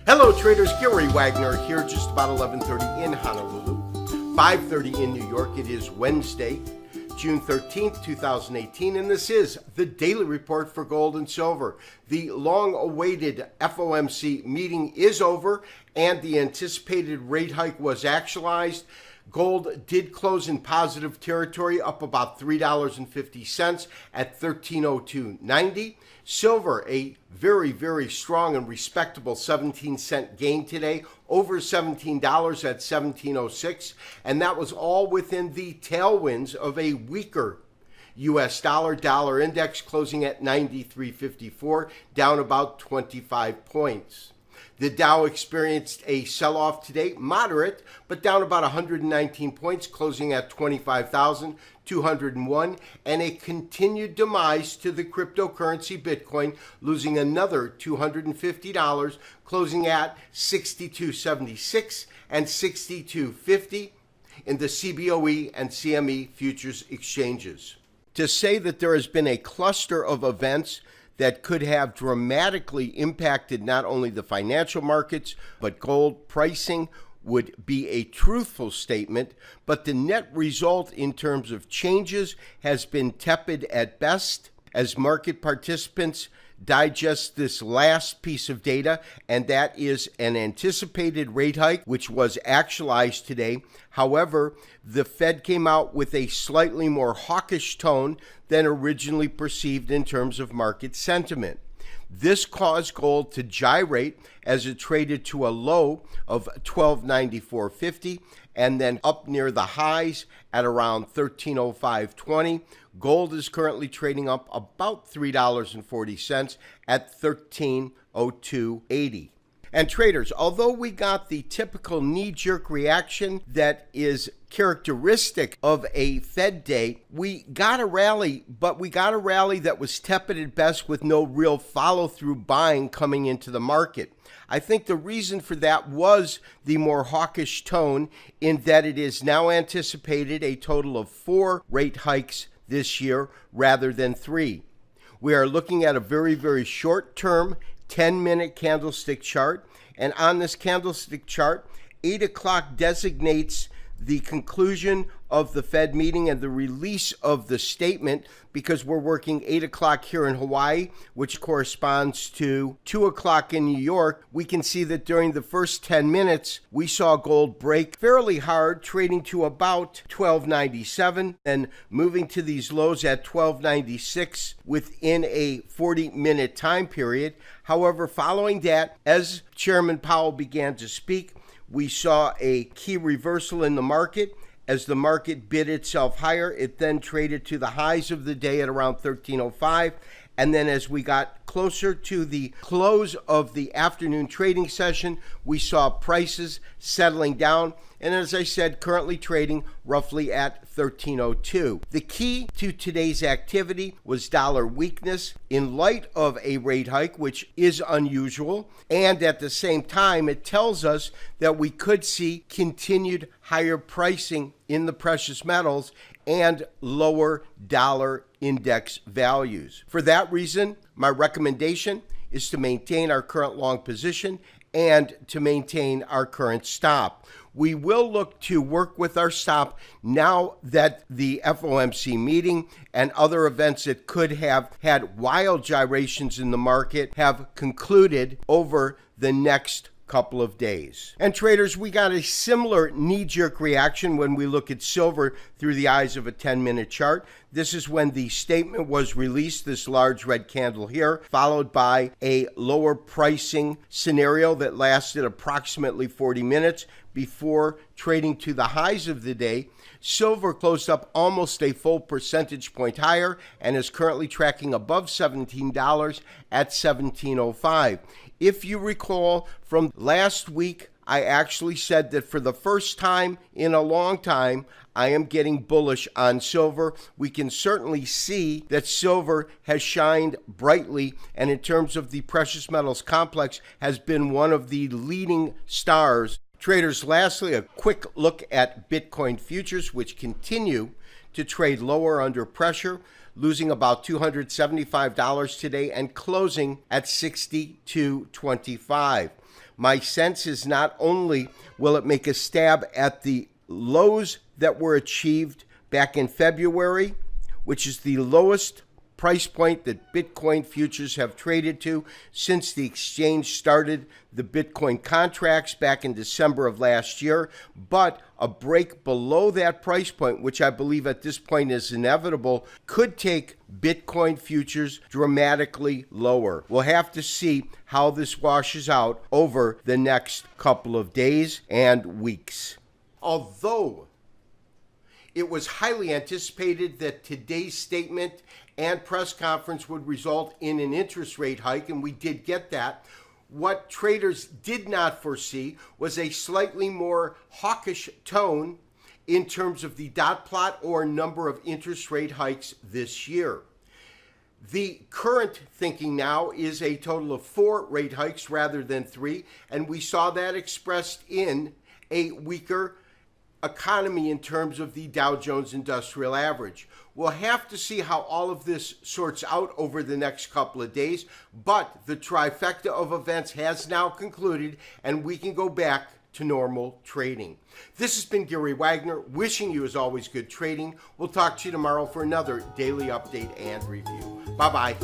Hello traders, Gary Wagner here, just about 11:30 in Honolulu, 5:30 in New York. It is Wednesday, June 13th, 2018, and this is the Daily Report for Gold and Silver. The long-awaited FOMC meeting is over, and the anticipated rate hike was actualized. Gold did close in positive territory, up about $3.50 at $1302.90. Silver, a very, very strong and respectable 17-cent gain today, over $17 at $17.06. And that was all within the tailwinds of a weaker U.S. dollar index closing at 93.54, down about 25 points. The Dow experienced a sell-off today, moderate, but down about 119 points, closing at 25,201, and a continued demise to the cryptocurrency Bitcoin, losing another $250, closing at 62.76 and 62.50 in the CBOE and CME futures exchanges. To say that there has been a cluster of events that could have dramatically impacted not only the financial markets, but gold pricing would be a truthful statement, but the net result in terms of changes has been tepid at best as market participants digest this last piece of data, and that is an anticipated rate hike, which was actualized today. However, the Fed came out with a slightly more hawkish tone than originally perceived in terms of market sentiment. This caused gold to gyrate as it traded to a low of $1294.50 and then up near the highs at around $1305.20. Gold is currently trading up about $3.40 at $1302.80. And traders, although we got the typical knee-jerk reaction that is characteristic of a Fed day, we got a rally, but we got a rally that was tepid at best with no real follow-through buying coming into the market. I think the reason for that was the more hawkish tone in that it is now anticipated a total of 4 rate hikes this year rather than 3. We are looking at a very, very short-term 10-minute candlestick chart, and on this candlestick chart, 8 o'clock designates the conclusion of the Fed meeting and the release of the statement, because we're working 8 o'clock here in Hawaii, which corresponds to 2 o'clock in New York. We can see that during the first 10 minutes, we saw gold break fairly hard, trading to about $12.97 and moving to these lows at $12.96 within a 40-minute time period. However, following that, as Chairman Powell began to speak, we saw a key reversal in the market. As the market bid itself higher, it then traded to the highs of the day at around $13.05. And then as we got closer to the close of the afternoon trading session, we saw prices settling down. And as I said, currently trading roughly at $13.02. The key to today's activity was dollar weakness in light of a rate hike, which is unusual. And at the same time, it tells us that we could see continued higher pricing in the precious metals and lower dollar index values. For that reason, my recommendation is to maintain our current long position and to maintain our current stop. We will look to work with our stop now that the FOMC meeting and other events that could have had wild gyrations in the market have concluded over the next couple of days. And traders, we got a similar knee-jerk reaction when we look at silver through the eyes of a 10-minute chart. This is when the statement was released, this large red candle here, followed by a lower pricing scenario that lasted approximately 40 minutes before trading to the highs of the day. Silver closed up almost a full percentage point higher and is currently tracking above $17 at $17.05. If you recall from last week, I actually said that for the first time in a long time, I am getting bullish on silver. We can certainly see that silver has shined brightly, and in terms of the precious metals complex, has been one of the leading stars. Traders, lastly, a quick look at Bitcoin futures, which continue to trade lower under pressure, losing about $275 today and closing at $62.25. My sense is not only will it make a stab at the lows that were achieved back in February, which is the lowest price point that Bitcoin futures have traded to since the exchange started the Bitcoin contracts back in December of last year, but a break below that price point, which I believe at this point is inevitable, could take Bitcoin futures dramatically lower. We'll have to see how this washes out over the next couple of days and weeks. Although it was highly anticipated that today's statement and press conference would result in an interest rate hike, and we did get that. What traders did not foresee was a slightly more hawkish tone in terms of the dot plot or number of interest rate hikes this year. The current thinking now is a total of 4 rate hikes rather than 3, and we saw that expressed in a weaker economy in terms of the Dow Jones Industrial Average. We'll have to see how all of this sorts out over the next couple of days, but the trifecta of events has now concluded, and we can go back to normal trading. This has been Gary Wagner, wishing you as always good trading. We'll talk to you tomorrow for another daily update and review. Bye-bye.